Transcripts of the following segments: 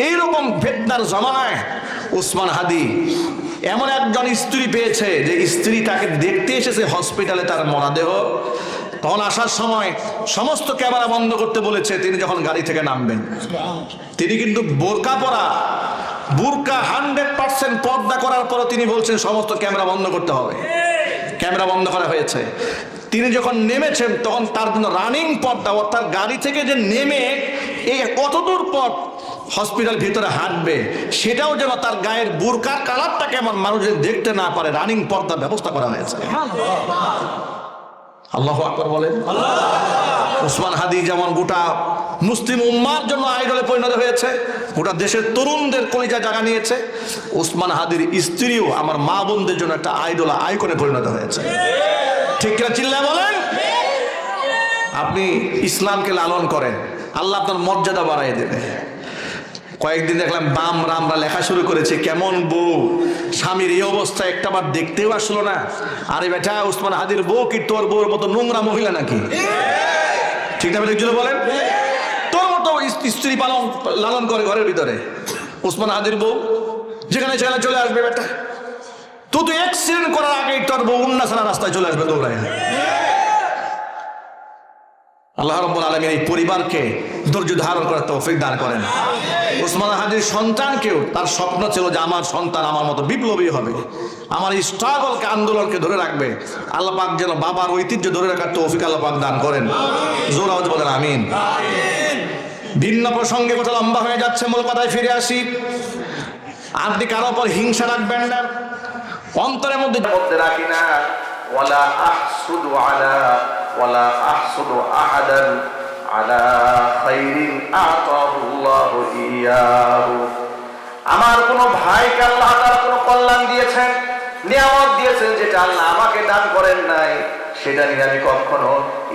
এইরকম ফিতনার জমানায় উসমান হাদি এমন একজন স্ত্রী পেয়েছে যে স্ত্রী তাকে দেখতে এসেছে হসপিটালে, তার মরদেহ। তখন আসার সময় সমস্ত ক্যামেরা বন্ধ করতে বলেছে। তিনি যখন গাড়ি থেকে নামবেন, তিনি কিন্তু বোরকা পরা, বুরকা 100% পর্দা করার পরও তিনি বলছেন সমস্ত ক্যামেরা বন্ধ করতে হবে। ক্যামেরা বন্ধ করা হয়েছে। তিনি যখন নেমেছেন তখন তার জন্য রানিং পথটা, অর্থাৎ গাড়ি থেকে যে নেমে এই কতদূর পথ হসপিটাল ভিতরে হাঁটবে সেটাও যেন তার গায়ের বুরকার কালারটা কেমন মানুষ দেখতে না পারে, রানিং পর্দার ব্যবস্থা করা হয়েছে। আল্লাহু আকবার বলেন। উসমান হাদি যেমন গোটা মুসলিম উম্মার জন্য আইডলে পরিণত হয়েছে, গোটা দেশের তরুণদের কলিজা জায়গা নিয়েছে, উসমান হাদির স্ত্রীও আমার মা বোনদের জন্য একটা আইডল, আইকনে পরিণত হয়েছে। ঠিক কিনা চিল্লায় বলেন? আপনি ইসলামকে লালন করেন, আল্লাহ আপনার মর্যাদা বাড়াই দেবে। কয়েকদিন দেখলাম বাম রামরা লেখা শুরু করেছে, কেমন বউ, স্বামীর এই অবস্থা একটাবার দেখতেও আসলো না। আরে বেটা, উসমান হাদির বউ কি তোর বউর মতো নোংরা মহিলা নাকি? ঠিক না? একজন বলেন, তোর মতো স্ত্রী লালন করে ঘরের ভিতরে উসমান হাদির বউ, যেখানে সেখানে চলে আসবে বেটা। তুই তো অ্যাক্সিডেন্ট করার আগেই তোর বউ উন্নাসানা রাস্তায় চলে আসবে দৌড়ায়। আল্লাহ রাব্বুল আলামিন এই পরিবারকে ধৈর্য ধারণ করার তৌফিক দান করেন। উসমান হাদির সন্তানকেও তার স্বপ্ন ছিল যে আমার সন্তান আমার মতো বিপ্লবী হবে, আমার এই স্ট্রাগলকে, আন্দোলনকে ধরে রাখবে। আল্লাহ পাক যেন বাবার ঐতিহ্য ধরে রাখার তৌফিক আল্লাহ পাক দান করেন। জোর আওয়াজে বলেন আমিন। ভিন্ন প্রসঙ্গে কথা লম্বা হয়ে যাচ্ছে, মূল কথায় ফিরে আসি। আপনি কারো উপর হিংসা রাখবেন না, অন্তরের মধ্যে রাখি না। ওয়ালা আহসুদু আলা ওয়ালা আহসুদু আহাদান আলা খাইরিন আতাহুল্লাহু ইয়াহু। আমার কোন ভাইকে আল্লাহ তাআলা কোন কল্যাণ দিয়েছেন, নিয়ামত দিয়েছেন, যেটা আল্লাহ আমাকে দান করেন নাই, সেটা নিয়ে আমি কখনো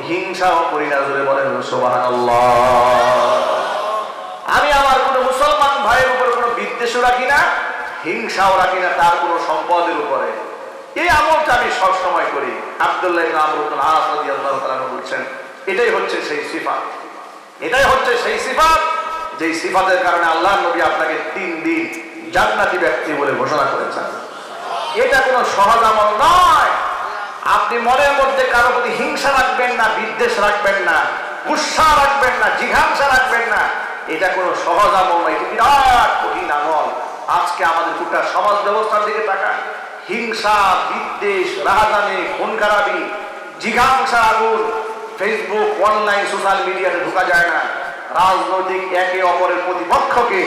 হিংসাও করি না। জোরে বলেন সুবহানাল্লাহ। আমি আমার কোন মুসলমান ভাইয়ের উপর কোনো বিদ্বেষও রাখি না, হিংসাও রাখি না তার কোনো সম্পদের উপরে। এই আমলটা আমি সবসময় করি। আব্দুল্লাহ ইবনে আমর ইবনে আস রাদিয়াল্লাহু তাআলা বলছেন, এটাই হচ্ছে সেই সিফাত, এটাই হচ্ছে সেই সিফাত যেই সিফাতের কারণে আল্লাহর নবী আপনাকে 3 দিন জান্নাতি ব্যক্তি বলে ঘোষণা করেছেন। এটা কোনো সহজ আমল নয়। আপনি মনের মধ্যে কারো প্রতি হিংসা রাখবেন না, বিদ্বেষ রাখবেন না, গুসা রাখবেন না, জিঘাংসা রাখবেন না। এটা কোনো সহজ আমল নয়, এটা বিরাট কঠিন আমল। আজকে আমাদের গোটা সমাজ ব্যবস্থার দিকে তাকান, হিংসা, বিদ্বেষ, রাহাজানি, খুন খারাপি, জিঘাংসা আগুন, ফেসবুক, অনলাইন, সোশ্যাল মিডিয়াতে ঢোকা যায় না। রাজনৈতিক একে অপরের প্রতিপক্ষকে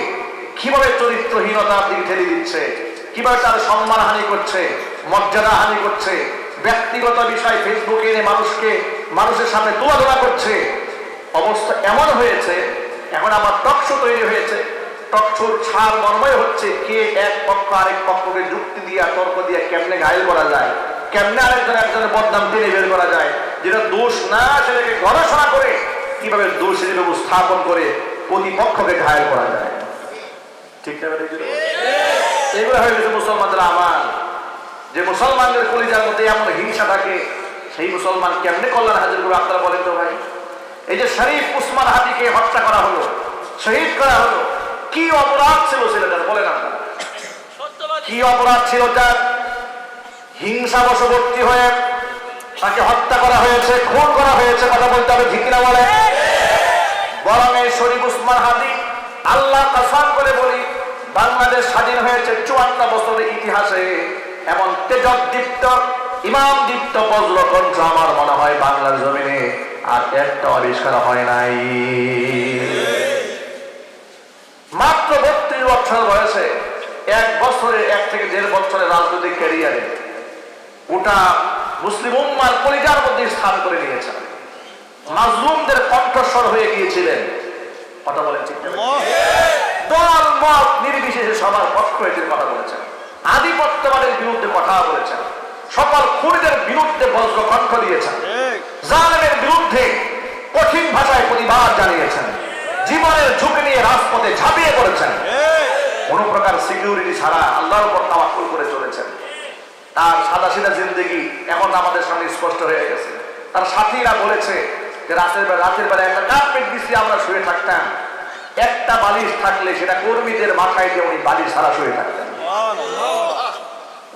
কিভাবে চরিত্রহীনতার দিকে ঠেলে দিচ্ছে, কিভাবে তার সম্মান হানি করছে, মর্যাদা হানি করছে, ব্যক্তিগত বিষয় ফেসবুকে এনে মানুষের সামনে তোলাধরা করছে। অবস্থা এমন হয়েছে, এখন আমার টকশো তৈরি হয়েছে। টকশোর ছাড় মর্ময় হচ্ছে কে এক পক্ষ আরেক পক্ষকে যুক্তি দিয়া, তর্ক দিয়া কেমনে ঘায়েল করা যায়, কেমনে একজনের বদনাম টেনে বের করা যায়, যেটা দোষ না সেটাকে গবেষণা করে কিভাবে দোষ হিসেবে উপস্থাপন করে প্রতিপক্ষকে ঘায়েল করা যায়। ঠিক না? এগুলো হয়ে গেছে মুসলমানদের আমার। যে মুসলমানদের কলিজার মধ্যে এমন হিংসা থাকে, সেই মুসলমান কেমনে কল্যাণ হাজির করবে আপনারা বলেন তো ভাই? এই যে শরীফ উসমান হাদিকে হত্যা করা হলো, শহীদ করা হলো, কি অপরাধ ছিল ছেলেটার বলেন আপনারা? কি অপরাধ ছিল তার? হিংসা বশবর্তী হয়ে তাকে হত্যা করা হয়েছে, খুন করা হয়েছে। কথা বলতে হবে, ঠিক কিনা বলে? বরং এই শরীফ উসমান হাদি, আল্লাহ কসম করে বলি, বাংলাদেশ স্বাধীন হয়েছে 54 বছরের ইতিহাসে এমন তেজদীপ্ত, ইমাম দীপ্ত বজ্রকণ্ঠ আমার মনে হয় বাংলার জমিনে আর একটা আবিষ্কার হয় নাই। মাত্র 32 বছর বয়সে, 1 বছরে 1 থেকে 1.5 বছরের রাজনৈতিক ক্যারিয়ারে ওটা মুসলিম উম্মার কলিজার মধ্যে স্থান করে নিয়েছেন। মাজলুমদের কণ্ঠস্বর হয়ে গিয়েছিলেন। কথা বলেন ঠিক না? দল মত নির্বিশেষে সবার পক্ষ হয়ে কথা বলেছেন, আধিপত্যবাদের বিরুদ্ধে কথা বলেছেন, সকল খুনিদের বিরুদ্ধে বজ্রকণ্ঠ দিয়েছেন, জালেমের বিরুদ্ধে কঠিন ভাষায় প্রতিবাদ জানিয়েছেন, জীবনের ঝুঁকি নিয়ে রাজপথে ঝাঁপিয়ে পড়েছেন, কোন প্রকার সিকিউরিটি ছাড়া আল্লাহর উপর তাওয়াক্কুল করে চলেছেন। তার সাদাসিধা জিন্দেগি এখন আমাদের সামনে স্পষ্ট হয়ে গেছে। তার সাথীরা বলেছে যে রাতের বেলা একটা কার্পেট বিছিয়ে আমরা শুয়ে থাকতাম, একটা বালিশ থাকলে সেটা কর্মীদের মাথায় দিয়ে উনি বালিশ ছাড়া শুয়ে থাকতেন।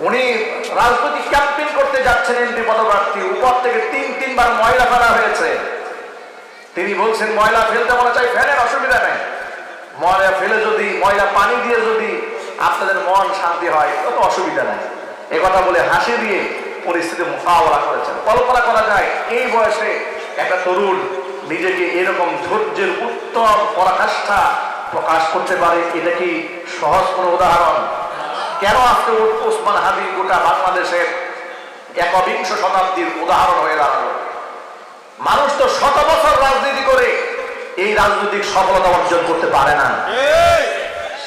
উনি রাজনৈতিক ক্যাম্পেইন করতে যাচ্ছেন, এমপি পদপ্রার্থী, উপর থেকে তিনবার ময়লা ফেলা হয়েছে। তিনি বলছেন ময়লা ফেলতে মনে চাই ফেলেন, অসুবিধা নেই, ময়লা ফেলে যদি ময়লা পানি দিয়ে যদি আপনাদের মন শান্তি হয় তত অসুবিধা নাই। এ কথা বলে হাসি দিয়ে পরিস্থিতি মোকাবেলা করেছেন। কল্পনা করা যায় এই বয়সে একটা তরুণ নিজেকে এরকম ধৈর্যের উত্তম পরাকাষ্ঠা প্রকাশ করতে পারে, এটা কি সহজ কোনো উদাহরণ? কেন আজকে ওসমান হাদি গোটা বাংলাদেশের একবিংশ শতাব্দীর উদাহরণ হয়ে দাঁড়ালো? মানুষ তো শত বছর রাজনীতি করে এই রাজনৈতিক সফলতা অর্জন করতে পারে না।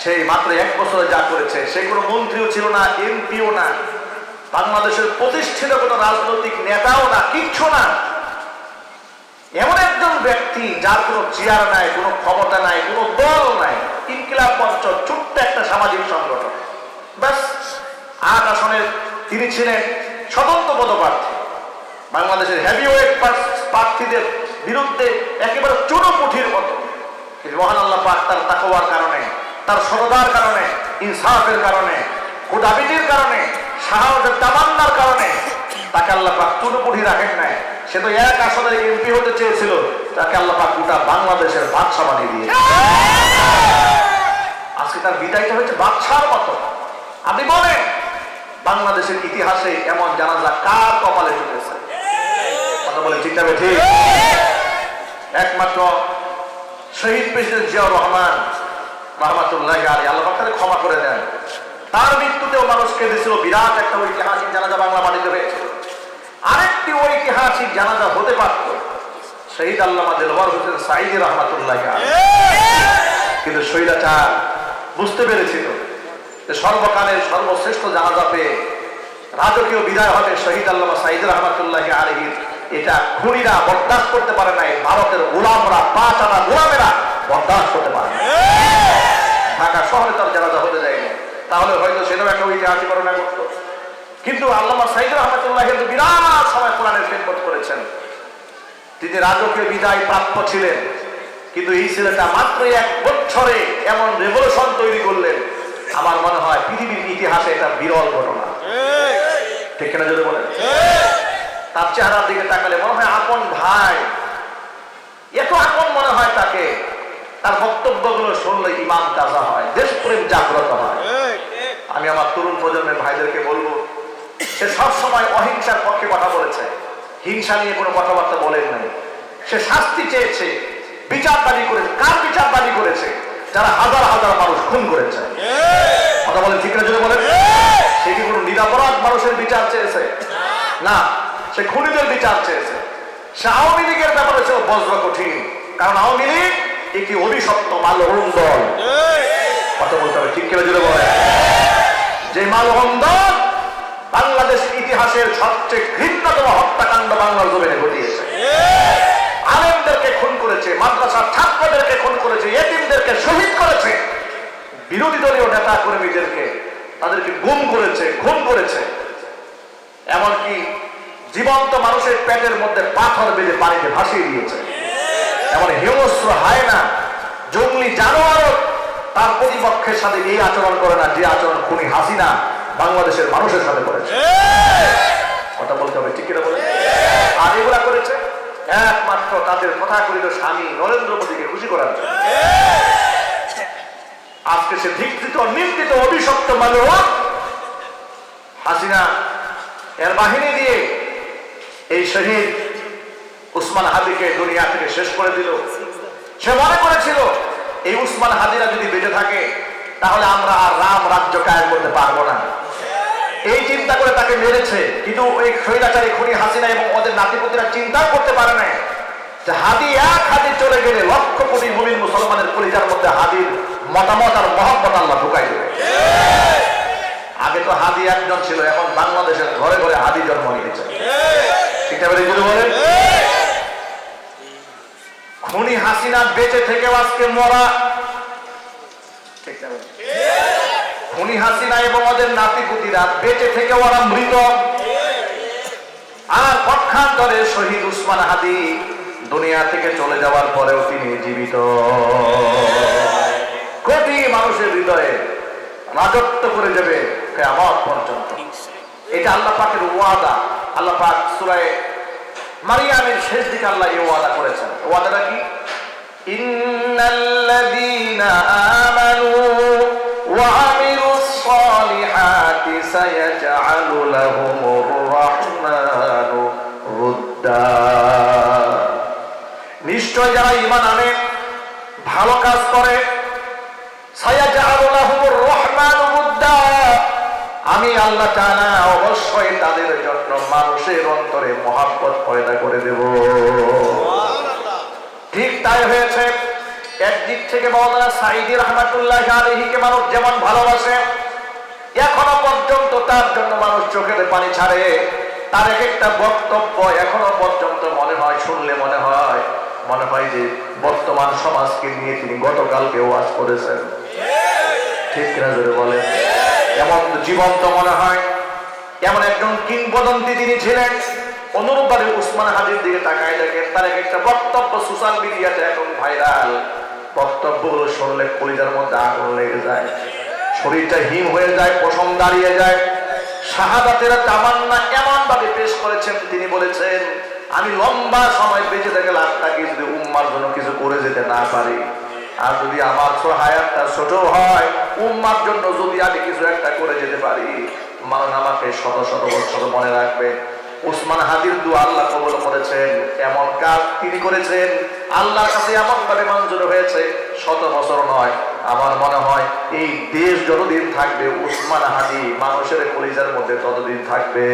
সেই মাত্র 1 বছরে যা করেছে, সে কোনো মন্ত্রীও ছিল না, এমপিও না, বাংলাদেশের প্রতিষ্ঠিত কোনো রাজনৈতিক নেতাও না, কিচ্ছু না। এমন একজন ব্যক্তি যার কোনো চেয়ার নাই, কোনো ক্ষমতা নাই, কোনো দল নাই, ইনকিলাব মঞ্চ ছোট্ট একটা সামাজিক সংগঠন, ব্যাস 8 আসনের তিনি ছিলেন স্বতন্ত্র পদপ্রার্থী। বাংলাদেশের হেভিওয়েট প্রার্থীদের বিরুদ্ধে একেবারে চুনোপুঠির মতো। মহান আল্লাহ পাক তার তাকওয়ার কারণে, তার সততার কারণে, ইনসাফের কারণে, কোদাবিটির কারণে, সাহসের তামান্নার কারণে তাকে আল্লাহ পাক চুনোপুঠি রাখেন নাই। সে তো 1 আসনের এমপি হতে চেয়েছিল, তাকে আল্লাহ পাক গোটা বাংলাদেশের বাদশা বানিয়ে দিয়েছে। আজকে তার বিদায়টা হয়েছে বাদশার মতো। আপনি বলেন বাংলাদেশের ইতিহাসে এমন জানাজা কার কপালে জুটেছে? কথা বলে ঠিক যাবে ঠিক? একমাত্র শহীদ প্রেসিডেন্ট জিয়াউর রহমান রহমাতুল্লাহি আলাইহি, আল্লাহ পাক তাকে ক্ষমা করে দেন। তার মৃত্যুতেও মানুষ কেঁদেছিল, বিরাট একটা ঐতিহাসিক জানাজা বাংলা মাটিতে হয়েছিল। আরেকটি ঐতিহাসিক জানাজা হতে পারত শহীদ আল্লামা দেলওয়ার হোসেন সাঈদী রহমাতুল্লাহি আলাইহি, কিন্তু স্বৈরাচার বুঝতে পেরেছিল যে সর্বকালের সর্বশ্রেষ্ঠ জানাজা পেয়ে রাজকীয় বিদায় হবে শহীদ আল্লামা সাঈদী রহমাতুল্লাহি আলাইহি। এটা খুনিরা বরদাস্ত করতে পারে নাই, ভারতের গোলামরা, 5 আনা গোলামেরা বরদাস্ত করতে পারে না। ঢাকা শহরে তার জানাজা হতে যায়নি, তাহলে হয়তো সেটাও একটা ঐতিহাসিক ঘটনা ঘটতো। কিন্তু আল্লামা সাঈদী রহমাতুল্লাহি কিন্তু বিরাট সময় কোরআনের খেদমত করেছেন। তিনি রাজকীয় বিদায় প্রাপ্য ছিলেন, কিন্তু এই ছেলেটা মাত্র 1 বছরে এমন রেভলিউশন তৈরি করলেন, আমার মনে হয় পৃথিবীর ইতিহাসে এটা বিরল ঘটনা। ঠিক কিনা যদি বলেন? তার চেহারার দিকে তাকালে মনে হয় আপন ভাই, এত আপন মনে হয় তাকে। তার বক্তব্যগুলো শুনলে ঈমান তাজা হয়, দেশপ্রেম জাগ্রত হয়। আমি আমার তরুণ প্রজন্মের ভাইদেরকে বলবো, সে সবসময় অহিংসার পক্ষে কথা বলেছে, হিংসা নিয়ে কোনো কথাবার্তা বলেন নাই। সে শাস্তি চেয়েছে, বিচার দাবি করেছে। কার বিচার দাবি করেছে? যারা হাজার হাজার মানুষ খুন করেছে। কথা বলেন ঠিক না যদি বলেন? সে কি কোনো নিরাপরাধ মানুষের বিচার চেয়েছে? না, সে খুনিদের বিচার চেয়েছে। সে আওয়ামী লীগের ব্যাপারে ছিল বজ্র কঠিন, কারণ আওয়ামী লীগ একটি অভিশপ্ত মালহীন দল। কথা বলতে হবে ঠিক কিনা যদি বলেন? যে মালহীন দল বাংলাদেশ ইতিহাসের সবচেয়ে ঘৃণ্যতম হত্যাকাণ্ড বাংলার জমিনে ঘটিয়েছে। আলেমদেরকে খুন করেছে, মাদ্রাসার ছাত্রদেরকে খুন করেছে, এতিমদেরকে শহীদ করেছে, বিরোধী দলীয় নেতা কর্মীদেরকে তাদেরকে গুম করেছে, খুন করেছে। এমনকি জীবন্ত মানুষের পেটের মধ্যে পাথর বেঁধে পানিতে ভাসিয়ে দিয়েছে। এমন হিংস্র হায়না, জঙ্গলি জানোয়ারও তার প্রতিপক্ষের সাথে এই আচরণ করে না যে আচরণ খুনি হাসিনা বাংলাদেশের মানুষের সাথে করেছে। কথা বলতে হবে ঠিক কিনা বলে? আর এগুলা করেছে একমাত্র তাদের তথাকথিত স্বামী নরেন্দ্র মোদীকে খুশি করার জন্য। আজকে সে ধিক্কৃত, নিন্দিত, অভিশপ্ত মানুষ হাসিনা এর বাহিনী দিয়ে এই শহীদ উসমান হাদিকে দুনিয়া থেকে শেষ করে দিল। সে মনে করেছিল এই উসমান হাদিরা যদি বেঁচে থাকে তাহলে আমরা আর রাম রাজ্য কায়েম করতে পারবো না। এই চিন্তা করে তাকে মেরেছে। কিন্তু ওই স্বৈরাচারী খুনি হাসিনা এবং ওদের নাতিপুতিরা চিন্তা করতে পারে না যে হাদি এক হাদি চলে গেলে লক্ষ কোটি মুমিন মুসলমানের কলিজার মধ্যে হাদির মতামত আর মহব্বত আল্লাহ ঢুকাই দেবে। আগে তো হাদি একজন ছিল, এখন বাংলাদেশের ঘরে ঘরে হাদি জন্ম নিয়েছে। ঠিক আছে বলেন? খুনি হাসিনা বেঁচে থেকে আজকে মরা। ঠিক আছে, খুনি হাসিনা এবং ওদের নাতিপুতিরা বেঁচে থেকে ওরা মৃত। আর পক্ষান্তরে শহীদ উসমান হাদি দুনিয়া থেকে চলে যাওয়ার পরেও তিনি জীবিত। কোটি মানুষের হৃদয়ে রাজত্ব করে যাবে কিয়ামত পর্যন্ত। এটা আল্লাহ পাকের ওয়াদা। আল্লাহ পাক সূরা মারিয়ামের শেষ দিকে আল্লাহ এই ওয়াদা করেছেন। ওয়াদাটা কি? ইন্নাল্লাযীনা আমানু ওয়া আমিলুস সালিহাতি সায়াজআলু লাহুমুর রাহমানু উদ্দা। নিশ্চয় যারা ঈমান আনে, ভালো কাজ করে, সায়াজআলু লাহুমুর রাহমানু উদ্দা, আমি আল্লাহ তাআলা অবশ্যই তাদের জন্য মানুষের অন্তরে মহব্বত পয়দা করে দেব। ঠিক তাই হয়েছে। একদিক থেকে মাওলানা সাঈদী রাহমাতুল্লাহি আলাইহিকে মানুষ যেমন ভালোবাসে, এখনো পর্যন্ত তার জন্য মানুষ চোখের পানি ছাড়ে। তার এক একটা বক্তব্য এখনো পর্যন্ত মনে হয়, শুনলে মনে হয় যে বর্তমান সমাজকে নিয়ে তিনি গতকালকে ওয়াজ করেছেন। ঠিক কিনা জোরে বলেন? এমন জীবন্ত মনে হয়। এমন একজন কিংবদন্তি তিনি ছিলেন। অনুরূপভাবে উসমান হাদির দিকে তাকায় দেখেন, তার এক একটা বক্তব্য সোশ্যাল মিডিয়াতে এখন ভাইরাল। বক্তব্যগুলো শুনলে কলিজার মধ্যে আগুন লেগে যায়, শরীরটা হিম হয়ে যায়, পশম দাঁড়িয়ে যায়। শাহাদাতের তামান্না এমন ভাবে পেশ করেছেন, তিনি বলেছেন, আমি লম্বা সময় বেঁচে থেকে লাভটাকে যদি উম্মার জন্য কিছু করে যেতে না পারি, আর যদি আমার হায়াতটা ছোট হয়, উম্মার জন্য যদি আমি কিছু একটা করে যেতে পারি, মানুষ আমাকে শত শত বছর মনে রাখবে। উসমান হাদির দোয়া আল্লাহ কবুল করেছেন। এমন কাজ তিনি করেছেন, আল্লাহর কাছে এমন ভাবে মঞ্জুর হয়েছে, শত বছর নয়। আমার মনে হয় এই দেশ যতদিন থাকবে, উসমান হাদি মানুষের কলিজার মধ্যে ততদিন থাকবে।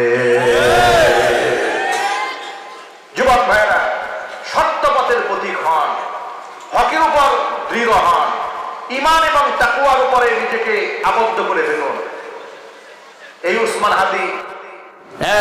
যুবক ভাইরা, সত্য পথের প্রতীক হন, হকের উপর দৃঢ় হন, ঈমান এবং তাকওয়ার উপরে নিজেকে আবদ্ধ করে ফেলুন। এই উসমান হাদি